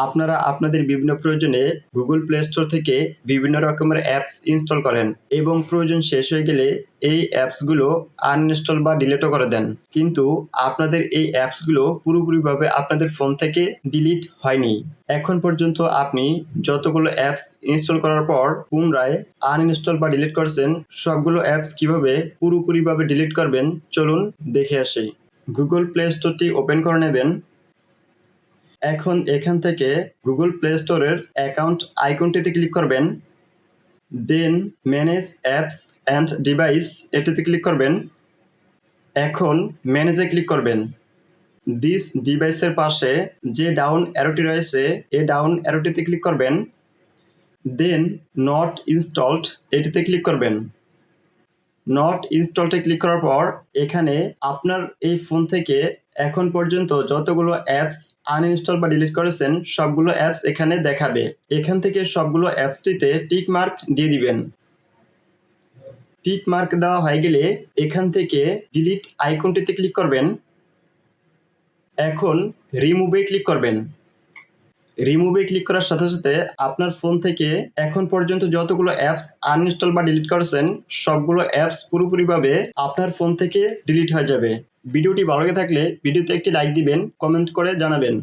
আপনারা আপনাদের বিভিন্ন প্রয়োজনে গুগল প্লে স্টোর থেকে বিভিন্ন রকমের অ্যাপস ইনস্টল করেন এবং প্রয়োজন শেষ হয়ে গেলে এই অ্যাপসগুলো আনইনস্টল বা ডিলিটও করে দেন, কিন্তু আপনাদের এই অ্যাপসগুলো পুরোপুরিভাবে আপনাদের ফোন থেকে ডিলিট হয়নি। এখন পর্যন্ত আপনি যতগুলো অ্যাপস ইনস্টল করার পর পুনরায় আনইনস্টল বা ডিলিট করছেন, সবগুলো অ্যাপস কিভাবে পুরোপুরিভাবে ডিলিট করবেন চলুন দেখে আসি। গুগল প্লে স্টোরটি ওপেন করে নেবেন। এখন এখান থেকে গুগল প্লে স্টোরের অ্যাকাউন্ট আইকনটিতে ক্লিক করবেন, দেন ম্যানেজ অ্যাপস অ্যান্ড ডিভাইস এটিতে ক্লিক করবেন। এখন ম্যানেজে ক্লিক করবেন। দিস ডিভাইসের পাশে যে ডাউন অ্যারোটি রয়েছে এই ডাউন অ্যারোটিতে ক্লিক করবেন, দেন নট ইনস্টলড এটিতে ক্লিক করবেন। নট ইনস্টলডে ক্লিক করার পর এখানে আপনার এই ফোন থেকে এখন পর্যন্ত যতগুলো অ্যাপস আনইনস্টল বা ডিলিট করেছেন সবগুলো অ্যাপস এখানে দেখাবে। এখান থেকে সবগুলো অ্যাপসটিতে টিক মার্ক দিয়ে দিবেন। টিক মার্ক দেওয়া হয়ে গেলে এখান থেকে ডিলিট আইকনটিতে ক্লিক করবেন। এখন রিমুভে ক্লিক করবেন। রিমুভে ক্লিক করার সাথে সাথে আপনার ফোন থেকে এখন পর্যন্ত যতগুলো অ্যাপস আনইনস্টল বা ডিলিট করেছেন সবগুলো অ্যাপস পুরোপুরিভাবে আপনার ফোন থেকে ডিলিট হয়ে যাবে। ভিডিওটি ভালো লেগে থাকলে ভিডিওতে একটি লাইক দিবেন, কমেন্ট করে জানাবেন।